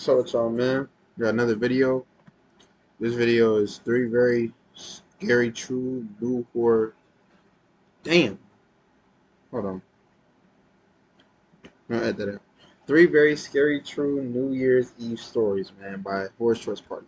So what's up, man? Got another video. This video is three very scary, true, new horror. Damn. Hold on. I'm gonna add that out. Three very scary, true New Year's Eve stories, man, by Horror Choice Party.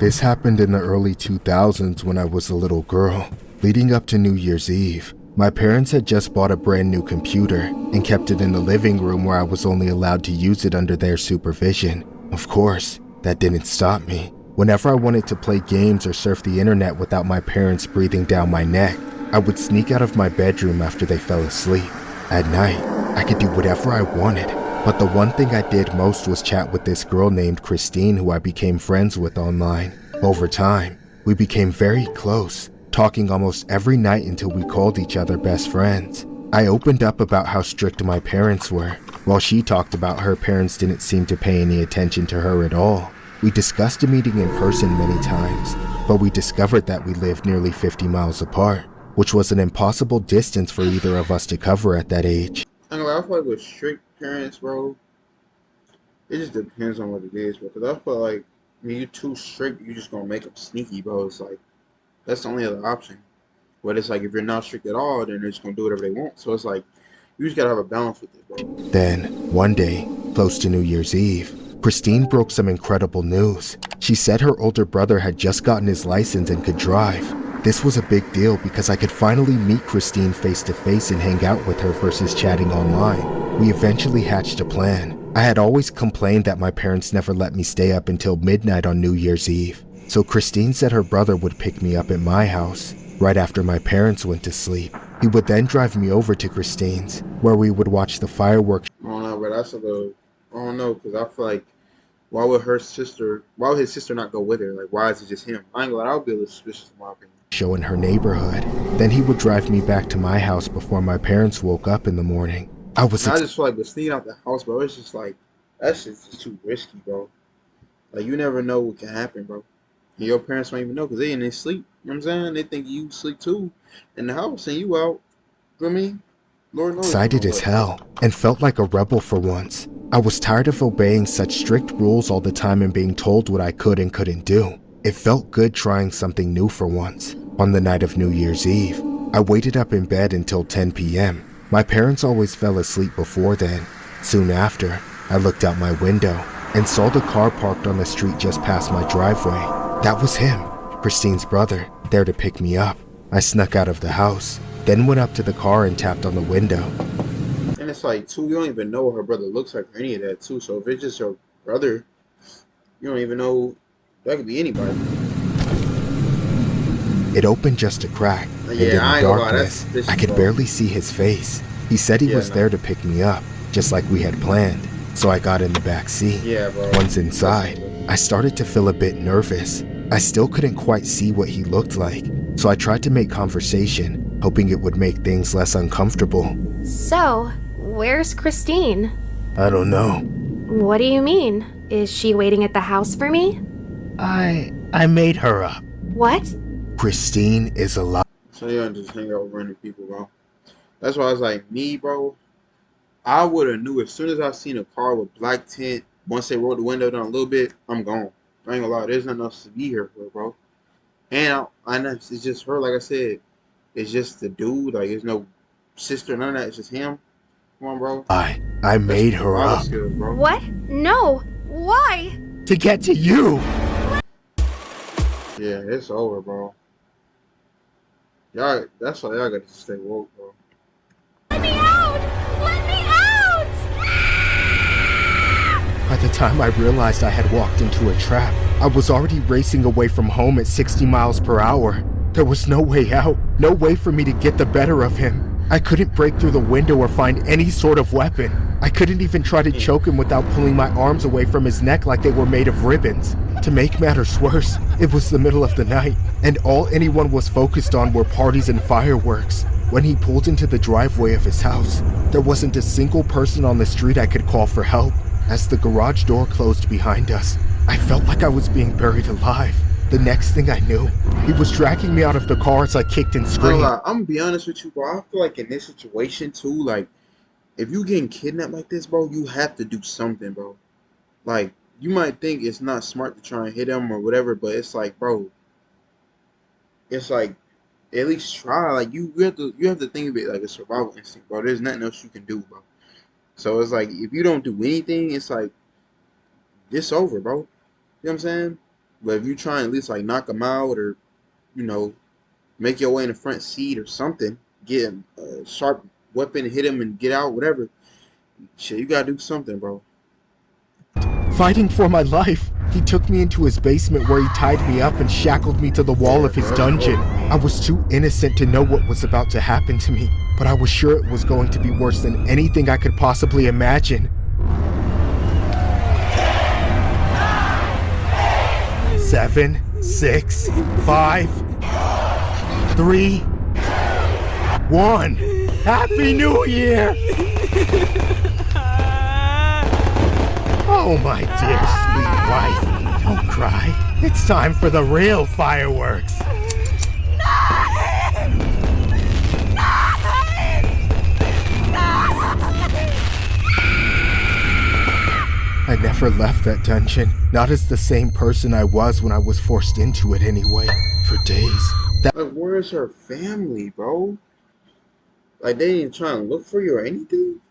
This happened in the early 2000s when I was a little girl. Leading up to New Year's Eve, my parents had just bought a brand new computer and kept it in the living room where I was only allowed to use it under their supervision. Of course, that didn't stop me. Whenever I wanted to play games or surf the internet without my parents breathing down my neck, I would sneak out of my bedroom after they fell asleep. At night, I could do whatever I wanted, but the one thing I did most was chat with this girl named Christine who I became friends with online. Over time, we became very close, talking almost every night until we called each other best friends. I opened up about how strict my parents were, while she talked about her parents didn't seem to pay any attention to her at all. We discussed a meeting in person many times, but we discovered that we lived nearly 50 miles apart, which was an impossible distance for either of us to cover at that age. I feel like with strict parents, bro, it just depends on what it is, bro. Because I feel like when you're too strict, you're just gonna make them sneaky, bro. It's like that's the only other option. But it's like if you're not strict at all, then they're just gonna do whatever they want. So it's like you just gotta have a balance with it, bro. Then, one day, close to New Year's Eve, Christine broke some incredible news. She said her older brother had just gotten his license and could drive. This was a big deal because I could finally meet Christine face to face and hang out with her versus chatting online. We eventually hatched a plan. I had always complained that my parents never let me stay up until midnight on New Year's Eve, so Christine said her brother would pick me up at my house right after my parents went to sleep. He would then drive me over to Christine's, where we would watch the fireworks. I don't know, but that's a little. I don't know, because I feel like why would his sister not go with her? Like, why is it just him? I ain't gonna lie, I would be a little suspicious in my opinion. Show in her neighborhood. Then he would drive me back to my house before my parents woke up in the morning. I just feel like with sneaking out the house, bro, it's just like, that shit's just too risky, bro. Like, you never know what can happen, bro. And your parents don't even know because they in their sleep. You know what I'm saying? They think you sleep too in the house and you out. You know what I mean? Lord knows. Excited as hell and felt like a rebel for once. I was tired of obeying such strict rules all the time and being told what I could and couldn't do. It felt good trying something new for once. On the night of New Year's Eve, I waited up in bed until 10 p.m. My parents always fell asleep before then. Soon after, I looked out my window and saw the car parked on the street just past my driveway. That was him, Christine's brother, there to pick me up. I snuck out of the house, then went up to the car and tapped on the window. And it's like, too, you don't even know what her brother looks like or any of that, too. So if it's just her brother, you don't even know. That could be anybody. It opened just a crack, and in the darkness, I could barely see his face. He said he was there to pick me up, just like we had planned. So I got in the back seat. Yeah, bro. Once inside, I started to feel a bit nervous. I still couldn't quite see what he looked like, so I tried to make conversation, hoping it would make things less uncomfortable. So, where's Christine? I don't know. What do you mean? Is she waiting at the house for me? I made her up. What? Christine is alive. So you don't just hang out with random people, bro. That's why I was like, me, bro, I would have knew as soon as I seen a car with black tint, once they rolled the window down a little bit, I'm gone. I ain't gonna lie, there's nothing else to be here for, bro. And I know it's just her, like I said. It's just the dude, like there's no sister, none of that, it's just him. Come on, bro. I made her up. Skills, bro. What? No. Why? To get to you! Yeah, it's over, bro. Y'all, that's why y'all got to stay woke, bro. Let me out! Let me out! By the time I realized I had walked into a trap, I was already racing away from home at 60 miles per hour. There was no way out, no way for me to get the better of him. I couldn't break through the window or find any sort of weapon. I couldn't even try to choke him without pulling my arms away from his neck like they were made of ribbons. To make matters worse, it was the middle of the night, and all anyone was focused on were parties and fireworks. When he pulled into the driveway of his house, there wasn't a single person on the street I could call for help. As the garage door closed behind us, I felt like I was being buried alive. The next thing I knew, he was dragging me out of the car as I kicked and screamed. I'm gonna be honest with you, bro. I feel like in this situation too, like if you getting kidnapped like this, bro, you have to do something, bro. Like you might think it's not smart to try and hit him or whatever, but it's like, bro, it's like at least try. Like you have to think of it like a survival instinct, bro. There's nothing else you can do, bro. So it's like if you don't do anything, it's like it's over, bro. You know what I'm saying? But if you try and at least like knock him out or, you know, make your way in the front seat or something, get a sharp weapon, hit him and get out, whatever. Shit, you gotta do something, bro. Fighting for my life, he took me into his basement where he tied me up and shackled me to the wall of his dungeon. I was too innocent to know what was about to happen to me, but I was sure it was going to be worse than anything I could possibly imagine. 7, 6, 5, 3, 1. Happy New Year! Oh, my dear sweet wife, don't cry. It's time for the real fireworks. I never left that dungeon, not as the same person I was when I was forced into it anyway, for days. Like, where's her family, bro? Like, they didn't try and look for you or anything?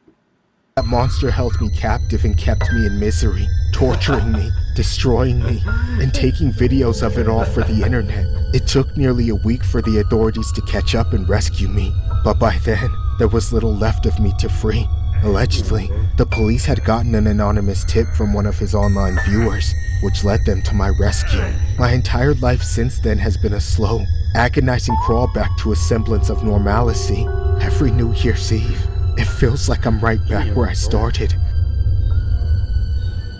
That monster held me captive and kept me in misery, torturing me, destroying me, and taking videos of it all for the internet. It took nearly a week for the authorities to catch up and rescue me, but by then, there was little left of me to free. Allegedly, the police had gotten an anonymous tip from one of his online viewers, which led them to my rescue. My entire life since then has been a slow, agonizing crawl back to a semblance of normalcy. Every New Year's Eve, it feels like I'm right back where I started.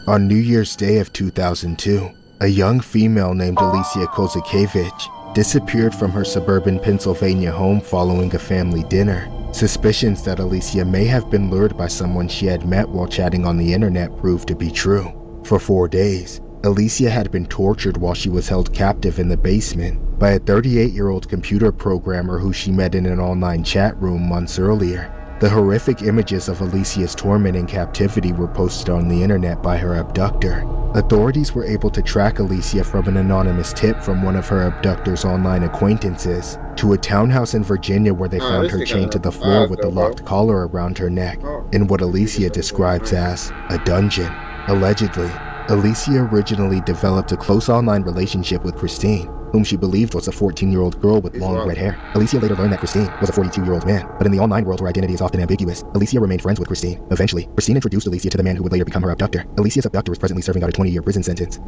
On New Year's Day of 2002, a young female named Alicia Kozakevich disappeared from her suburban Pennsylvania home following a family dinner. Suspicions that Alicia may have been lured by someone she had met while chatting on the internet proved to be true. For 4 days, Alicia had been tortured while she was held captive in the basement by a 38-year-old computer programmer who she met in an online chat room months earlier. The horrific images of Alicia's torment in captivity were posted on the internet by her abductor. Authorities were able to track Alicia from an anonymous tip from one of her abductor's online acquaintances to a townhouse in Virginia where they found her chained to the floor with a locked collar around her neck in what Alicia describes as a dungeon. Allegedly, Alicia originally developed a close online relationship with Christine, whom she believed was a 14-year-old girl with long red hair. Alicia later learned that Christine was a 42-year-old man, but in the online world where identity is often ambiguous, Alicia remained friends with Christine. Eventually, Christine introduced Alicia to the man who would later become her abductor. Alicia's abductor is presently serving out a 20-year prison sentence.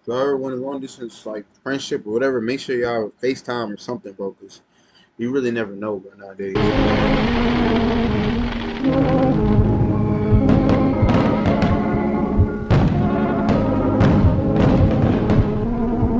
So everyone in long distance, like friendship or whatever, make sure y'all FaceTime or something, bro, because you really never know, bro, nowadays.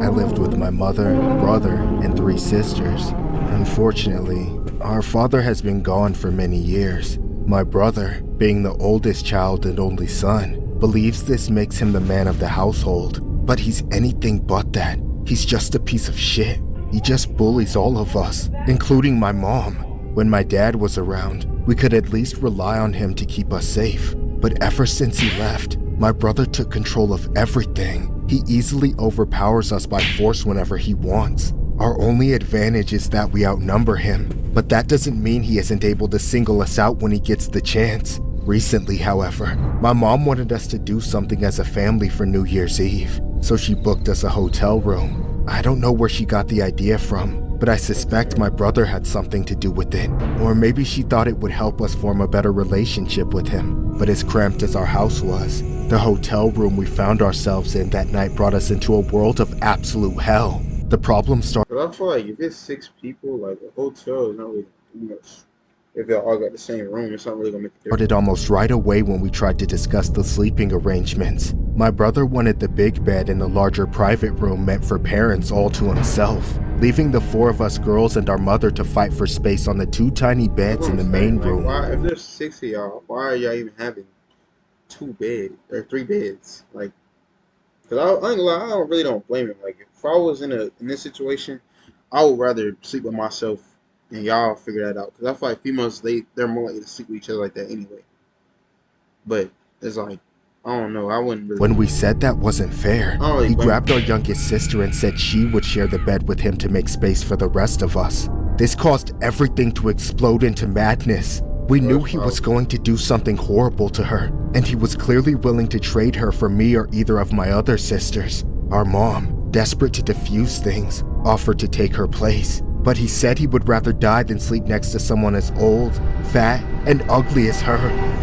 I lived with my mother, brother, and 3 sisters. Unfortunately, our father has been gone for many years. My brother, being the oldest child and only son, believes this makes him the man of the household, but he's anything but that. He's just a piece of shit. He just bullies all of us, including my mom. When my dad was around, we could at least rely on him to keep us safe. But ever since he left, my brother took control of everything. He easily overpowers us by force whenever he wants. Our only advantage is that we outnumber him, but that doesn't mean he isn't able to single us out when he gets the chance. Recently, however, my mom wanted us to do something as a family for New Year's Eve, so she booked us a hotel room. I don't know where she got the idea from, but I suspect my brother had something to do with it. Or maybe she thought it would help us form a better relationship with him. But as cramped as our house was, the hotel room we found ourselves in that night brought us into a world of absolute hell. The problem started But I feel like if it's 6 people, like a hotel is not really too much. If y'all all got the same room, it's not really gonna make a difference. almost right away when we tried to discuss the sleeping arrangements. My brother wanted the big bed in the larger private room meant for parents all to himself, leaving the 4 of us girls and our mother to fight for space on the 2 tiny beds in the main room. Why, if there's 6 of y'all, why are y'all even having 2 beds or 3 beds? Like, cause I ain't gonna lie, I really don't blame him. Like, if I was in this situation, I would rather sleep with myself and y'all figure that out. Cause I feel like females they're more likely to sleep with each other like that anyway. But it's like, I don't know. I wouldn't really. When we said that wasn't fair, he grabbed our youngest sister and said she would share the bed with him to make space for the rest of us. This caused everything to explode into madness. We knew he was going to do something horrible to her, and he was clearly willing to trade her for me or either of my other sisters. Our mom, desperate to defuse things, offered to take her place, but he said he would rather die than sleep next to someone as old, fat, and ugly as her.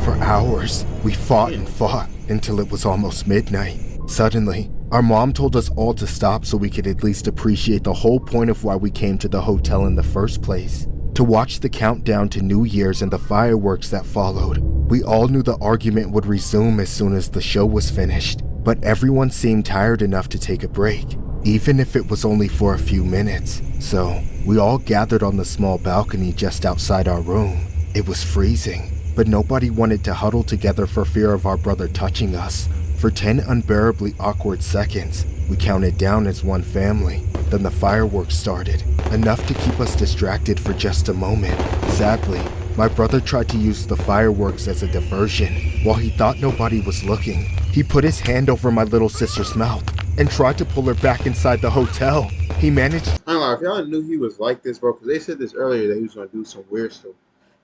For hours, we fought and fought until it was almost midnight. Suddenly, our mom told us all to stop so we could at least appreciate the whole point of why we came to the hotel in the first place. To watch the countdown to New Year's and the fireworks that followed. We all knew the argument would resume as soon as the show was finished, but everyone seemed tired enough to take a break, even if it was only for a few minutes. So, we all gathered on the small balcony just outside our room. It was freezing, but nobody wanted to huddle together for fear of our brother touching us. For 10 unbearably awkward seconds, we counted down as one family. Then the fireworks started, enough to keep us distracted for just a moment. Sadly, my brother tried to use the fireworks as a diversion. While he thought nobody was looking, he put his hand over my little sister's mouth and tried to pull her back inside the hotel. He managed. I don't know, if y'all knew he was like this, bro, because they said this earlier that he was gonna do some weird stuff.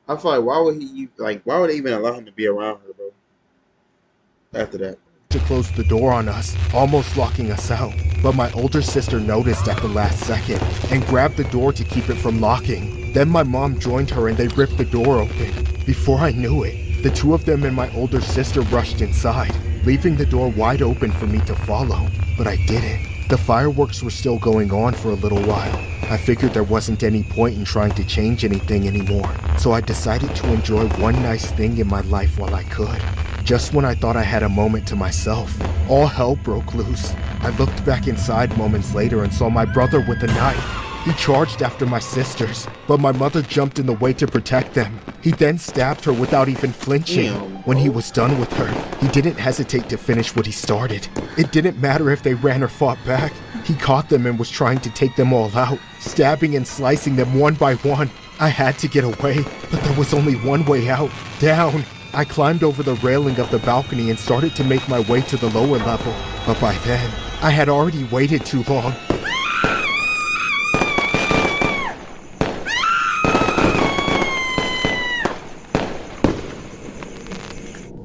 I feel like why would they even allow him to be around her, bro? After that. To close the door on us, almost locking us out. But my older sister noticed at the last second and grabbed the door to keep it from locking. Then my mom joined her and they ripped the door open. Before I knew it, the 2 of them and my older sister rushed inside, leaving the door wide open for me to follow. But I didn't. The fireworks were still going on for a little while. I figured there wasn't any point in trying to change anything anymore, so I decided to enjoy one nice thing in my life while I could. Just when I thought I had a moment to myself, all hell broke loose. I looked back inside moments later and saw my brother with a knife. He charged after my sisters, but my mother jumped in the way to protect them. He then stabbed her without even flinching. When he was done with her, he didn't hesitate to finish what he started. It didn't matter if they ran or fought back. He caught them and was trying to take them all out, stabbing and slicing them one by one. I had to get away, but there was only one way out, down. I climbed over the railing of the balcony and started to make my way to the lower level, but by then, I had already waited too long.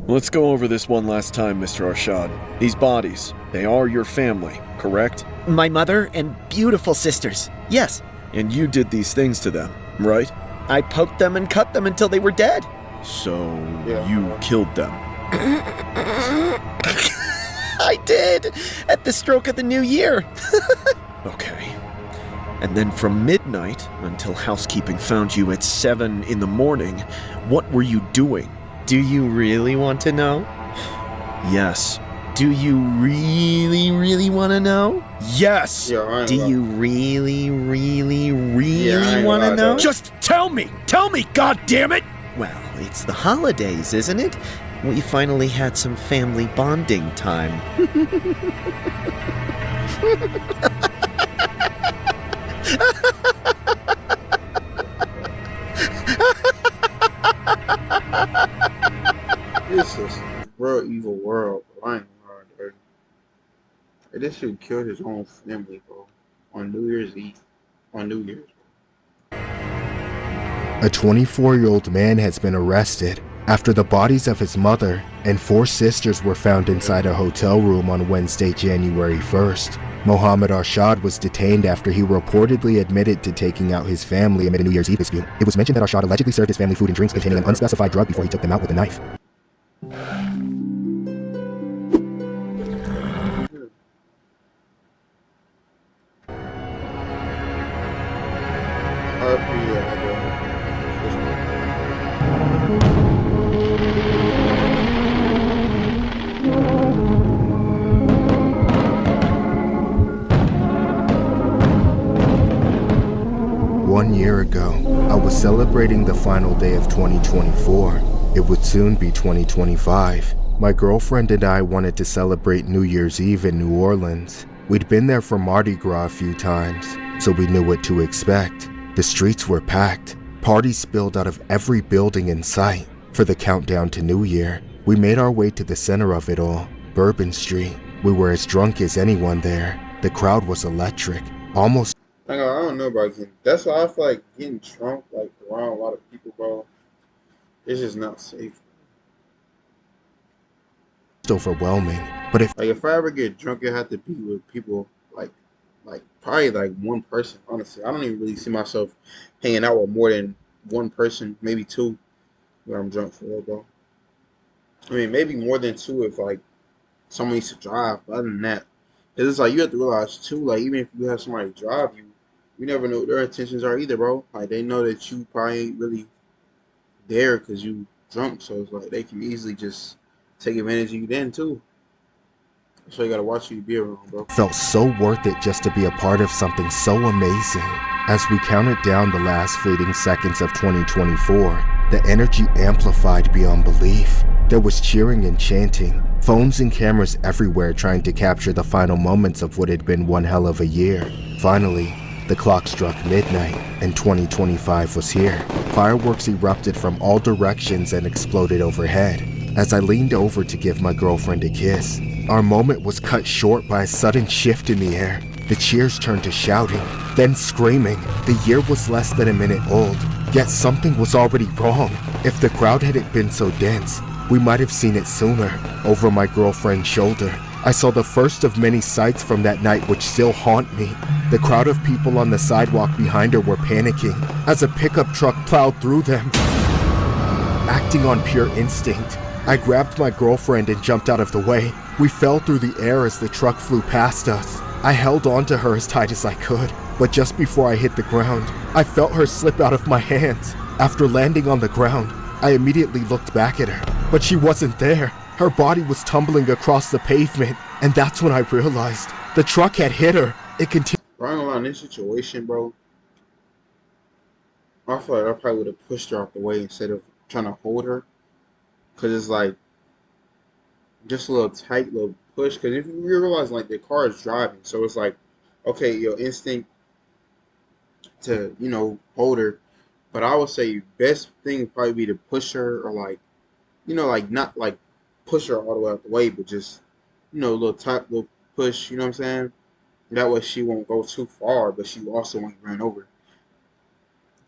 Let's go over this one last time, Mr. Arshad. These bodies, they are your family, correct? My mother and beautiful sisters, yes. And you did these things to them, right? I poked them and cut them until they were dead. So, you killed them. I did! At the stroke of the new year. Okay. And then from midnight until housekeeping found you at 7 in the morning, what were you doing? Do you really want to know? Yes. Do you really, really want to know? Yes! Do you really, really, really want to know? Just tell me! Tell me, goddammit! Well, it's the holidays, isn't it? We finally had some family bonding time. This is a real evil world, bro. I ain't hard, dude. This dude killed his own family, bro. On New Year's Eve. On New Year's. A 24-year-old man has been arrested after the bodies of his mother and 4 sisters were found inside a hotel room on Wednesday, January 1st. Mohammed Arshad was detained after he reportedly admitted to taking out his family amid a New Year's Eve dispute. It was mentioned that Arshad allegedly served his family food and drinks containing an unspecified drug before he took them out with a knife. I was celebrating the final day of 2024. It would soon be 2025. My girlfriend and I wanted to celebrate New Year's Eve in New Orleans. We'd been there for Mardi Gras a few times, so we knew what to expect. The streets were packed. Parties spilled out of every building in sight. For the countdown to New Year, we made our way to the center of it all, Bourbon Street. We were as drunk as anyone there. The crowd was electric, almost I don't know about getting. That's why I feel like getting drunk like around a lot of people, bro. It's just not safe. overwhelming. But it Like if I ever get drunk, it have to be with people like probably like one person. Honestly, I don't even really see myself hanging out with more than one person, maybe two, when I'm drunk for real, bro. I mean, maybe more than two if like someone needs to drive. But other than that, 'cause it's like you have to realize too, like even if you have somebody drive you, you never know what their intentions are either, bro. Like they know that you probably ain't really there because you drunk, so it's like they can easily just take advantage of you then too. So you gotta watch who you be around, bro. felt so worth it just to be a part of something so amazing. As we counted down the last fleeting seconds of 2024, the energy amplified beyond belief. There was cheering and chanting, phones and cameras everywhere trying to capture the final moments of what had been one hell of a year. Finally, the clock struck midnight, and 2025 was here. Fireworks erupted from all directions and exploded overhead. As I leaned over to give my girlfriend a kiss, our moment was cut short by a sudden shift in the air. The cheers turned to shouting, then screaming. The year was less than a minute old, yet something was already wrong. If the crowd hadn't been so dense, we might have seen it sooner. Over my girlfriend's shoulder, I saw the first of many sights from that night which still haunt me. The crowd of people on the sidewalk behind her were panicking as a pickup truck plowed through them. Acting on pure instinct, I grabbed my girlfriend and jumped out of the way. We fell through the air as the truck flew past us. I held onto her as tight as I could, but just before I hit the ground, I felt her slip out of my hands. After landing on the ground, I immediately looked back at her, but she wasn't there. Her body was tumbling across the pavement, and that's when I realized the truck had hit her. It continued. Right around this situation, bro, I feel like I probably would have pushed her out the way instead of trying to hold her. Cause it's like just a little tight little push. Cause if you realize like the car is driving, so it's like, okay, your instinct to hold her, but I would say best thing would probably be to push her or like like not like push her all the way out the way, but just a little tight little push. You know what I'm saying? That way she won't go too far, but she also won't run over.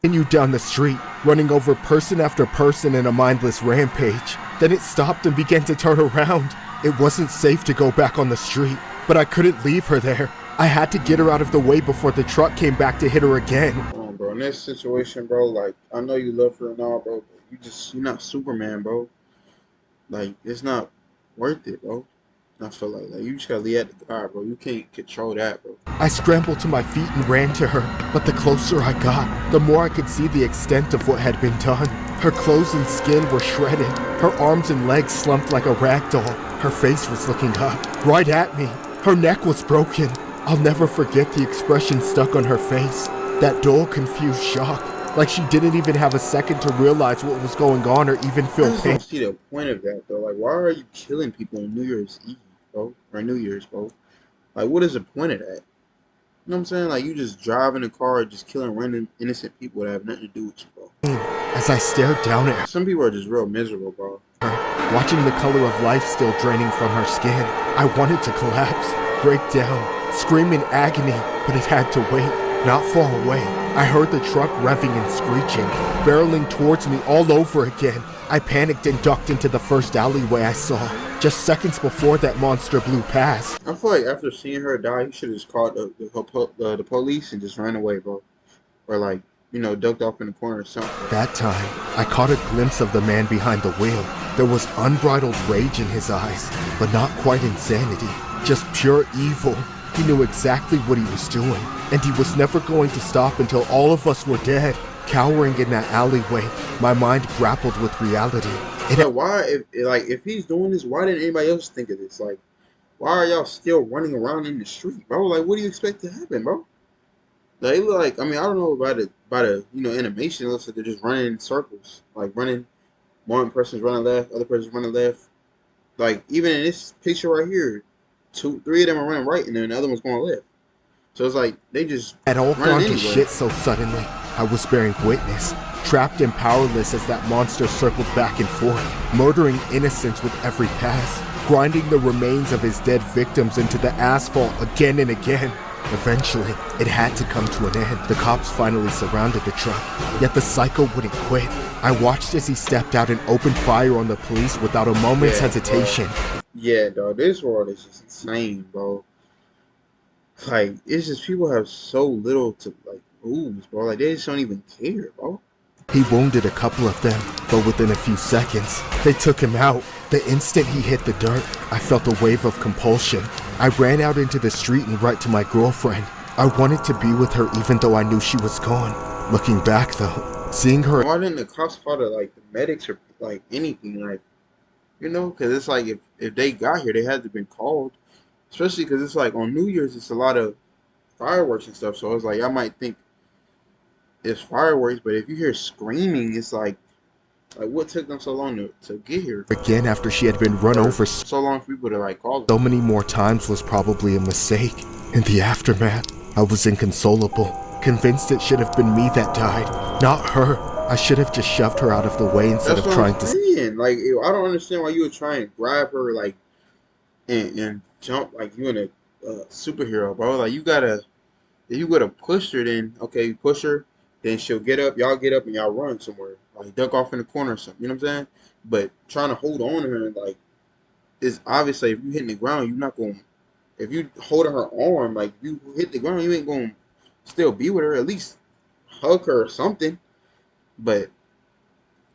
Continued down the street, running over person after person in a mindless rampage. Then it stopped and began to turn around. It wasn't safe to go back on the street, but I couldn't leave her there. I had to get her out of the way before the truck came back to hit her again. Bro, in this situation, bro, like I know you love her and all, bro, but you're not Superman, bro. Like it's not worth it, bro. I feel like you just gotta leave at the guy, bro. You can't control that, bro. I scrambled to my feet and ran to her, but the closer I got, the more I could see the extent of what had been done. Her clothes and skin were shredded. Her arms and legs slumped like a rag doll. Her face was looking up, right at me. Her neck was broken. I'll never forget the expression stuck on her face. That dull, confused shock. Like she didn't even have a second to realize what was going on or even I feel just pain. don't see the point of that, though. Like, why are you killing people on New Year's Eve, bro? Or New Year's, bro? Like, what is the point of that? You know what I'm saying? Like, you just driving a car, just killing random innocent people that have nothing to do with you, bro. As I stared down at her, Some people are just real miserable, bro. watching the color of life still draining from her skin, I wanted to collapse, break down, scream in agony, but it had to wait. Not far away, I heard the truck revving and screeching, barreling towards me all over again. I panicked and ducked into the first alleyway I saw, just seconds before that monster blew past. I feel like after seeing her die, you should have just called the police and just ran away, bro. Or like, ducked off in the corner or something. That time, I caught a glimpse of the man behind the wheel. There was unbridled rage in his eyes, but not quite insanity, just pure evil. He knew exactly what he was doing, and he was never going to stop until all of us were dead. Cowering in that alleyway, my mind grappled with reality. Like, why, if he's doing this, why didn't anybody else think of this? Like, why are y'all still running around in the street, bro? Like, what do you expect to happen, bro? They look like, I mean, I don't know about the animation. It looks like they're just running in circles, like running. One person's running left, other person's running left. Like even in this picture right here, three of them are running right, and then the other one's going left. So it's like they just Had all running gone to anywhere. shit so suddenly, I was bearing witness, trapped and powerless as that monster circled back and forth, murdering innocents with every pass, grinding the remains of his dead victims into the asphalt again and again. Eventually, it had to come to an end. The cops finally surrounded the truck, yet the psycho wouldn't quit. I watched as he stepped out and opened fire on the police without a moment's hesitation. Yeah, dog. This world is just insane, bro. Like it's just people have so little to like lose, bro. Like they just don't even care, bro. He wounded a couple of them, but within a few seconds, they took him out. The instant he hit the dirt, I felt a wave of compulsion. I ran out into the street and right to my girlfriend. I wanted to be with her even though I knew she was gone. Looking back though, seeing her... Why didn't the cops call the medics or like anything, like Because it's like if they got here, they had to have been called. Especially because it's like on New Year's, it's a lot of fireworks and stuff. So it's like I might think it's fireworks, but if you hear screaming, it's like what took them so long to get here? again after she had been run over So long for people to like call them. so many more times was probably a mistake. In the aftermath, I was inconsolable, convinced it should have been me that died, not her. I should have just shoved her out of the way instead That's of what trying I'm to... saying. Like I don't understand why you would try and grab her like and jump like you in a superhero, bro. Like if you would have pushed her, then okay, you push her, then she'll get up, y'all get up and y'all run somewhere, like duck off in the corner or something. You know what I'm saying? But trying to hold on to her, like, it's obviously if you hitting the ground, you're not going. If you holding her arm, like you hit the ground, you ain't going to still be with her. At least hug her or something. But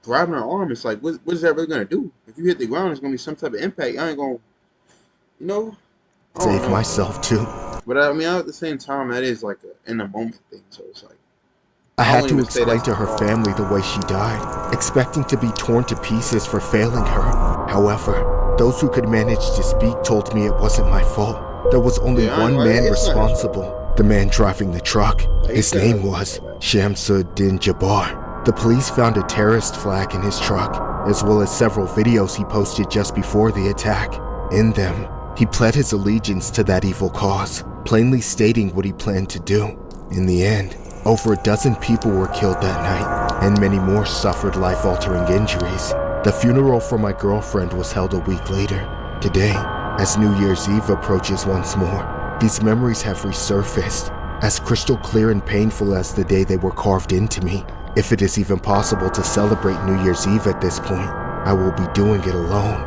grabbing her arm, it's like, what is that really gonna do? If you hit the ground, it's gonna be some type of impact. I ain't gonna, you know, I don't save know. myself too. But I mean, at the same time, that is like a in the moment thing. So it's like. I I had wouldn't to even say explain that's to her wrong. family the way she died, expecting to be torn to pieces for failing her. However, those who could manage to speak told me it wasn't my fault. There was only Yeah, I ain't one like man it's not his fault. responsible, the man driving the truck. Like, he His shouldn't name have was done that. Shamsuddin Jabbar. The police found a terrorist flag in his truck, as well as several videos he posted just before the attack. In them, he pledged his allegiance to that evil cause, plainly stating what he planned to do. In the end, over a dozen people were killed that night, and many more suffered life-altering injuries. The funeral for my girlfriend was held a week later. Today, as New Year's Eve approaches once more, these memories have resurfaced, as crystal clear and painful as the day they were carved into me. If it is even possible to celebrate New Year's Eve at this point, I will be doing it alone.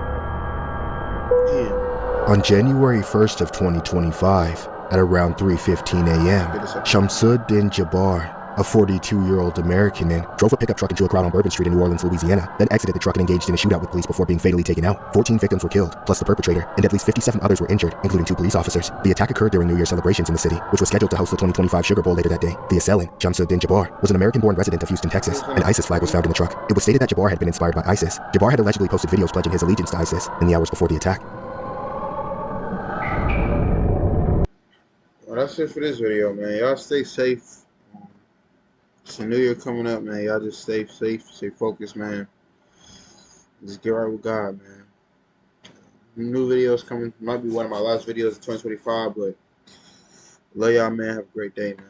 Damn. On January 1st of 2025, at around 3:15 a.m., Shamsuddin Jabbar, a 42-year-old American, drove a pickup truck into a crowd on Bourbon Street in New Orleans, Louisiana, then exited the truck and engaged in a shootout with police before being fatally taken out. 14 victims were killed, plus the perpetrator, and at least 57 others were injured, including 2 police officers. The attack occurred during New Year's celebrations in the city, which was scheduled to host the 2025 Sugar Bowl later that day. The assailant, Shamsuddin Jabbar, was an American-born resident of Houston, Texas. An ISIS flag was found in the truck. It was stated that Jabbar had been inspired by ISIS. Jabbar had allegedly posted videos pledging his allegiance to ISIS in the hours before the attack. Well, that's it for this video, man. Y'all stay safe. It's a new year coming up, man. Y'all just stay safe, stay focused, man. Just get right with God, man. New videos coming. Might be one of my last videos of 2025, but love y'all, man. Have a great day, man.